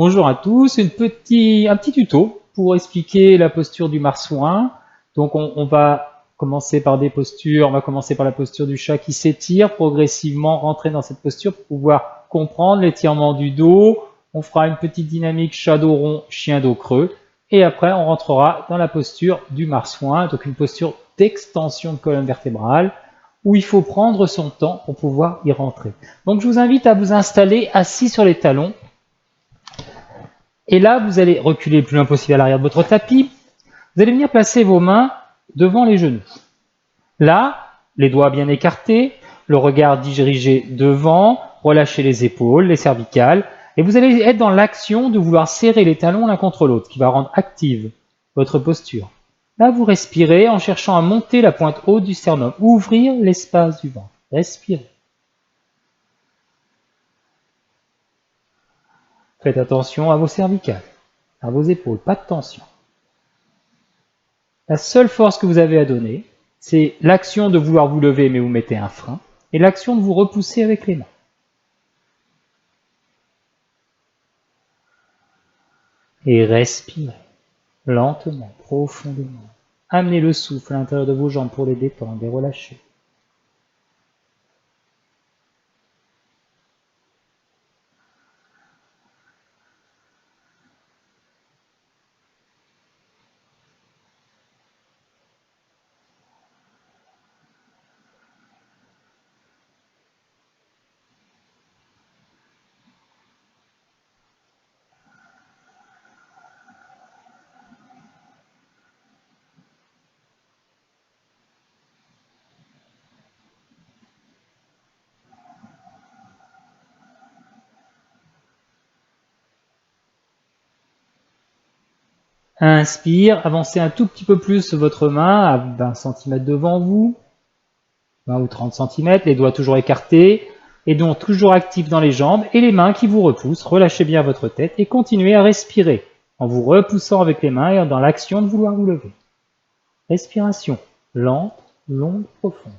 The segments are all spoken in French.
Bonjour à tous, un petit tuto pour expliquer la posture du marsouin. Donc on va commencer par des postures, on va commencer par la posture du chat qui s'étire, progressivement rentrer dans cette posture pour pouvoir comprendre l'étirement du dos. On fera une petite dynamique chat dos rond, chien dos creux. Et après on rentrera dans la posture du marsouin, donc une posture d'extension de colonne vertébrale où il faut prendre son temps pour pouvoir y rentrer. Donc je vous invite à vous installer assis sur les talons. Et là, vous allez reculer le plus loin possible à l'arrière de votre tapis. Vous allez venir placer vos mains devant les genoux. Là, les doigts bien écartés, le regard dirigé devant, relâchez les épaules, les cervicales, et vous allez être dans l'action de vouloir serrer les talons l'un contre l'autre, ce qui va rendre active votre posture. Là, vous respirez en cherchant à monter la pointe haute du sternum, ouvrir l'espace du ventre. Respirez. Faites attention à vos cervicales, à vos épaules, pas de tension. La seule force que vous avez à donner, c'est l'action de vouloir vous lever, mais vous mettez un frein, et l'action de vous repousser avec les mains. Et respirez lentement, profondément. Amenez le souffle à l'intérieur de vos jambes pour les détendre, les relâcher. Inspire, avancez un tout petit peu plus votre main à 20 cm devant vous, 20 ou 30 cm, les doigts toujours écartés, et donc toujours actifs dans les jambes, et les mains qui vous repoussent. Relâchez bien votre tête et continuez à respirer en vous repoussant avec les mains et dans l'action de vouloir vous lever. Respiration lente, longue, profonde.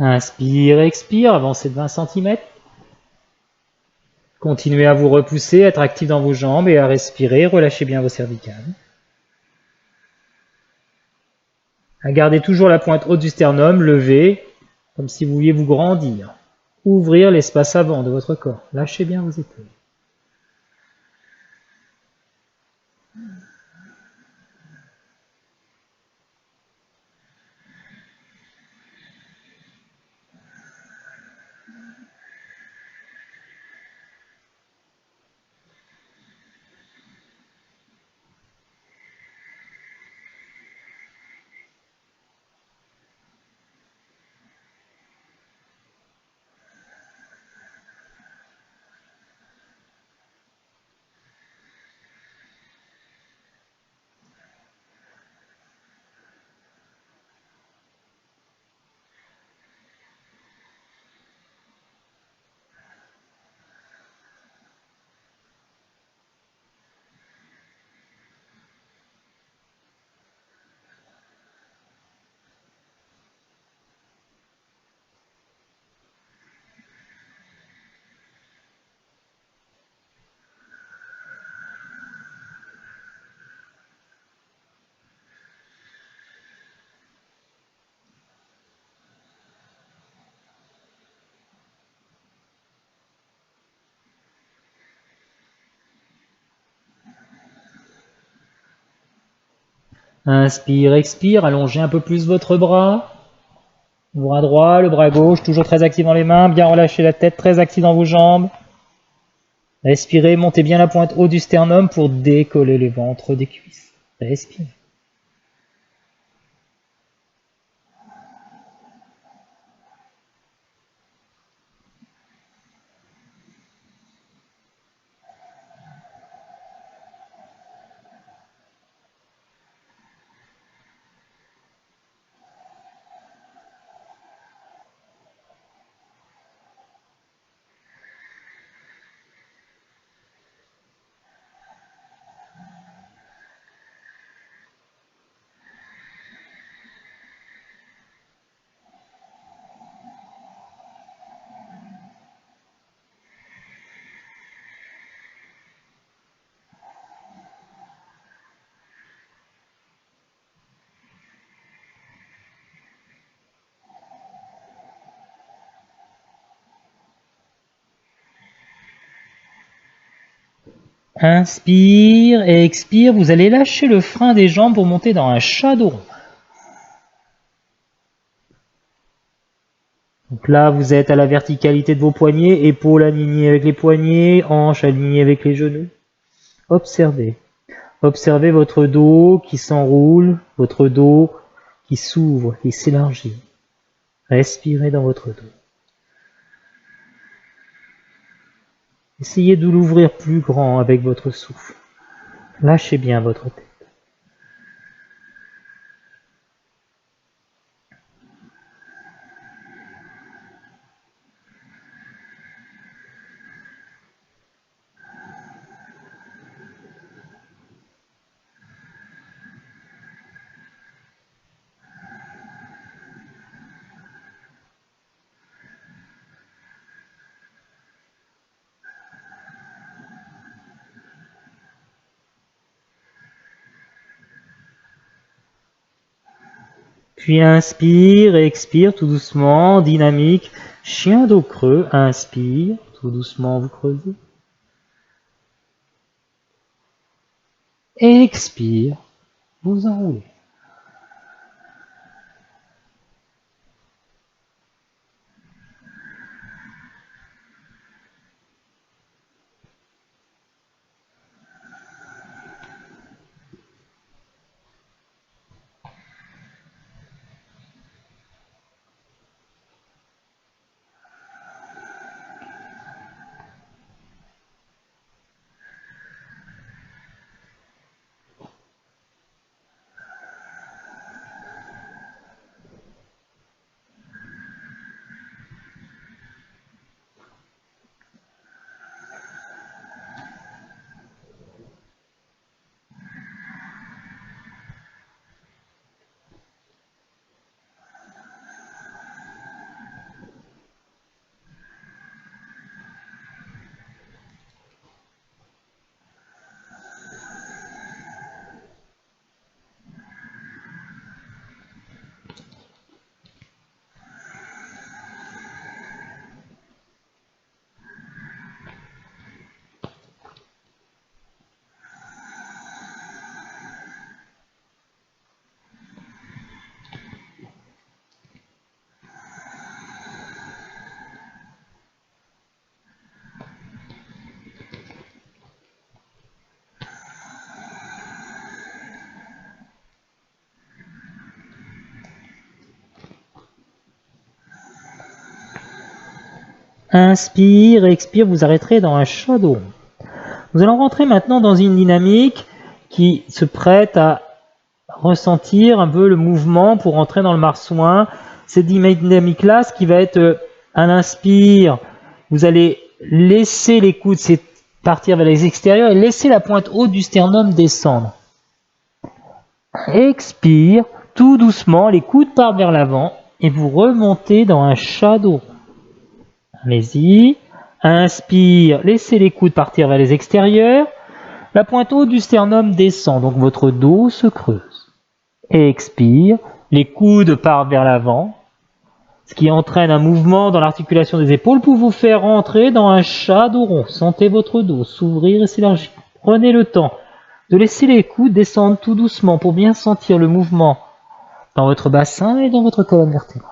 Inspire, expire, avancez de 20 cm. Continuez à vous repousser, être actif dans vos jambes et à respirer, relâchez bien vos cervicales. À garder toujours la pointe haute du sternum, levez, comme si vous vouliez vous grandir. Ouvrir l'espace avant de votre corps, lâchez bien vos épaules. Inspire, expire, allongez un peu plus votre bras. Bras droit, le bras gauche, toujours très actif dans les mains, bien relâcher la tête, très actif dans vos jambes. Respirez, montez bien la pointe haut du sternum pour décoller le ventre des cuisses. Respirez. Inspire et expire, vous allez lâcher le frein des jambes pour monter dans un chat dos rond. Donc là, vous êtes à la verticalité de vos poignets, épaules alignées avec les poignets, hanches alignées avec les genoux. Observez. Observez votre dos qui s'enroule, votre dos qui s'ouvre, qui s'élargit. Respirez dans votre dos. Essayez de l'ouvrir plus grand avec votre souffle. Lâchez bien votre tête. Puis inspire et expire tout doucement, dynamique. Chien dos creux, inspire, tout doucement vous creusez. Expire, vous enroulez. Inspire, expire, vous arrêterez dans un chat dos rond. Nous allons rentrer maintenant dans une dynamique qui se prête à ressentir un peu le mouvement pour entrer dans le marsouin. Cette dynamique-là, ce qui va être à l'inspire, vous allez laisser les coudes partir vers les extérieurs et laisser la pointe haute du sternum descendre. Expire, tout doucement, les coudes partent vers l'avant et vous remontez dans un chat dos rond. Allez-y. Inspire, laissez les coudes partir vers les extérieurs. La pointe haute du sternum descend, donc votre dos se creuse. Expire, les coudes partent vers l'avant, ce qui entraîne un mouvement dans l'articulation des épaules pour vous faire rentrer dans un chat dos rond. Sentez votre dos s'ouvrir et s'élargir. Prenez le temps de laisser les coudes descendre tout doucement pour bien sentir le mouvement dans votre bassin et dans votre colonne vertébrale.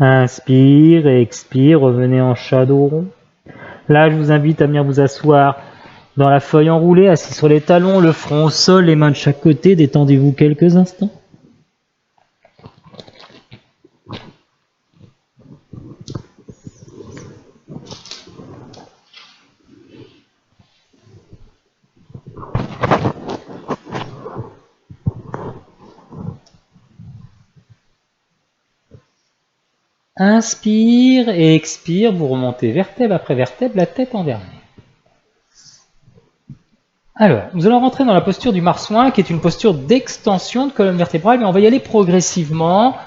Inspire et expire, revenez en chat dos rond. Là, je vous invite à venir vous asseoir dans la feuille enroulée, assis sur les talons, le front au sol, les mains de chaque côté. Détendez-vous quelques instants. Inspire et expire, vous remontez vertèbre après vertèbre, la tête en dernier. Alors, nous allons rentrer dans la posture du marsouin, qui est une posture d'extension de colonne vertébrale, mais on va y aller progressivement,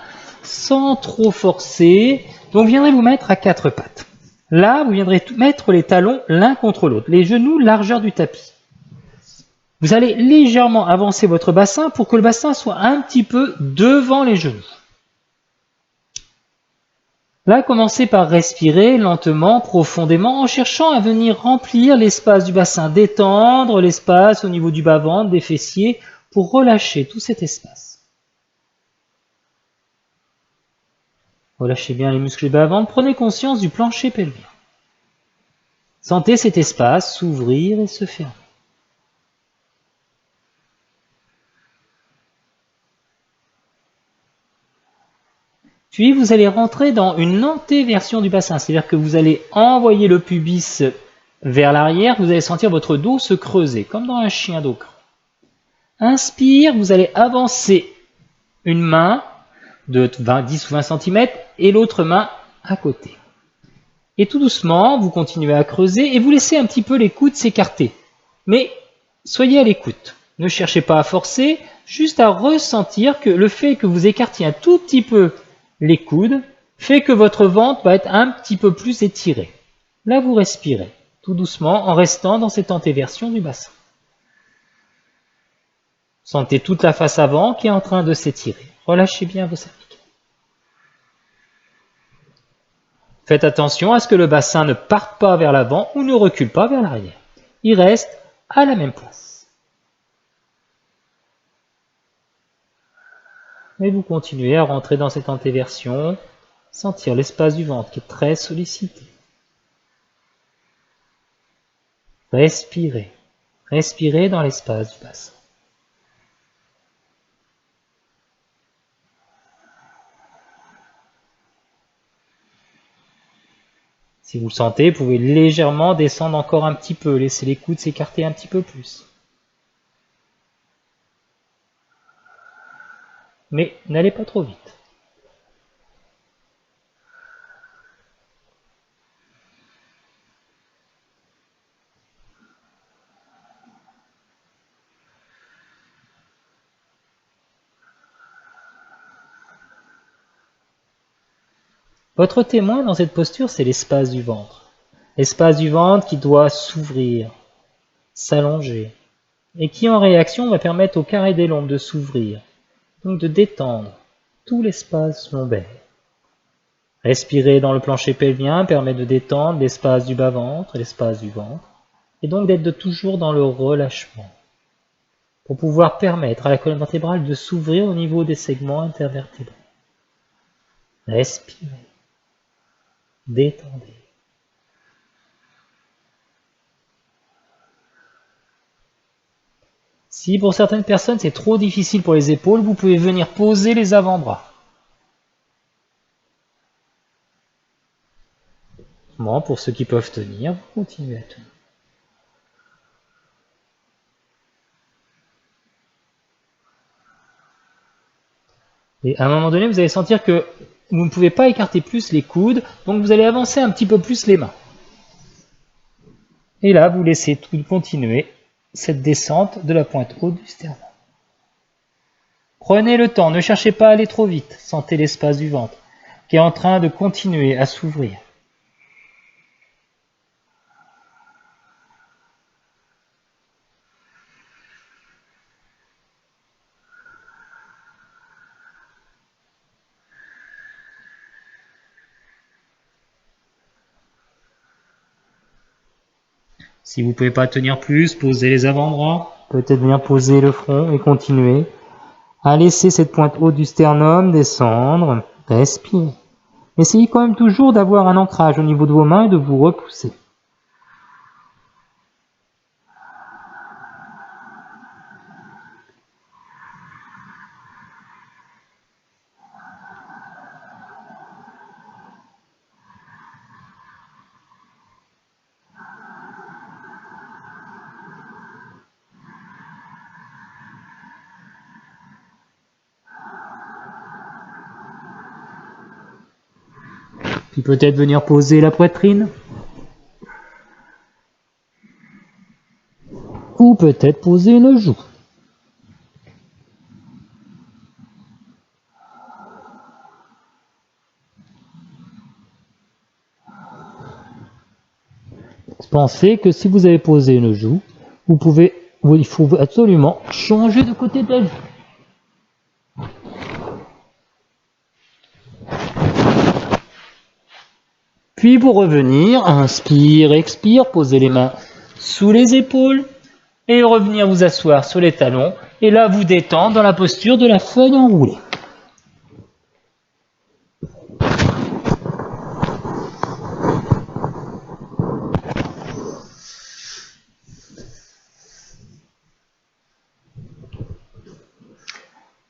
sans trop forcer. Donc, vous viendrez vous mettre à quatre pattes. Là, vous viendrez mettre les talons l'un contre l'autre, les genoux largeur du tapis. Vous allez légèrement avancer votre bassin pour que le bassin soit un petit peu devant les genoux. Là, commencez par respirer lentement, profondément, en cherchant à venir remplir l'espace du bassin, détendre l'espace au niveau du bas-ventre, des fessiers, pour relâcher tout cet espace. Relâchez bien les muscles du bas-ventre, prenez conscience du plancher pelvien. Sentez cet espace s'ouvrir et se fermer. Puis vous allez rentrer dans une antéversion du bassin, c'est-à-dire que vous allez envoyer le pubis vers l'arrière, vous allez sentir votre dos se creuser, comme dans un chien dos creux. Inspire, vous allez avancer une main de 10 ou 20 cm et l'autre main à côté. Et tout doucement, vous continuez à creuser et vous laissez un petit peu les coudes s'écarter. Mais soyez à l'écoute. Ne cherchez pas à forcer, juste à ressentir que le fait que vous écartiez un tout petit peu les coudes fait que votre ventre va être un petit peu plus étiré. Là, vous respirez tout doucement en restant dans cette antéversion du bassin. Sentez toute la face avant qui est en train de s'étirer. Relâchez bien vos cervicales. Faites attention à ce que le bassin ne parte pas vers l'avant ou ne recule pas vers l'arrière. Il reste à la même place. Et vous continuez à rentrer dans cette antéversion, sentir l'espace du ventre qui est très sollicité. Respirez. Respirez dans l'espace du bassin. Si vous le sentez, vous pouvez légèrement descendre encore un petit peu, laisser les coudes s'écarter un petit peu plus. Mais n'allez pas trop vite. Votre témoin dans cette posture, c'est l'espace du ventre. L'espace du ventre qui doit s'ouvrir, s'allonger, et qui en réaction va permettre au carré des lombes de s'ouvrir, donc de détendre tout l'espace lombaire. Respirer dans le plancher pelvien permet de détendre l'espace du bas-ventre et l'espace du ventre, et donc d'être toujours dans le relâchement, pour pouvoir permettre à la colonne vertébrale de s'ouvrir au niveau des segments intervertébraux. Respirez, détendez. Si pour certaines personnes c'est trop difficile pour les épaules, vous pouvez venir poser les avant-bras. Bon, pour ceux qui peuvent tenir, vous continuez à tenir. Et à un moment donné, vous allez sentir que vous ne pouvez pas écarter plus les coudes, donc vous allez avancer un petit peu plus les mains. Et là, vous laissez tout continuer cette descente de la pointe haute du sternum. Prenez le temps, ne cherchez pas à aller trop vite. Sentez l'espace du ventre qui est en train de continuer à s'ouvrir. Si vous ne pouvez pas tenir plus, posez les avant-bras, peut-être bien poser le front et continuer à laisser cette pointe haute du sternum descendre, respirez. Essayez quand même toujours d'avoir un ancrage au niveau de vos mains et de vous repousser. Puis peut-être venir poser la poitrine. Ou peut-être poser une joue. Pensez que si vous avez posé une joue, il faut absolument changer de côté de la joue. Puis pour revenir, inspire, expire, posez les mains sous les épaules et revenir vous asseoir sur les talons et là vous détendre dans la posture de la feuille enroulée.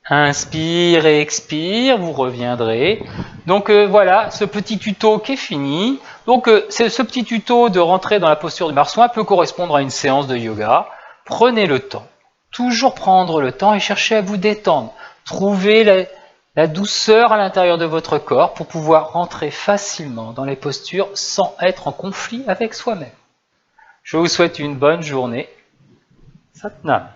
Inspire et expire, vous reviendrez. Donc voilà, ce petit tuto qui est fini. Donc ce petit tuto de rentrer dans la posture du marsouin peut correspondre à une séance de yoga. Prenez le temps, toujours prendre le temps et cherchez à vous détendre. Trouvez la douceur à l'intérieur de votre corps pour pouvoir rentrer facilement dans les postures sans être en conflit avec soi-même. Je vous souhaite une bonne journée. Satnam.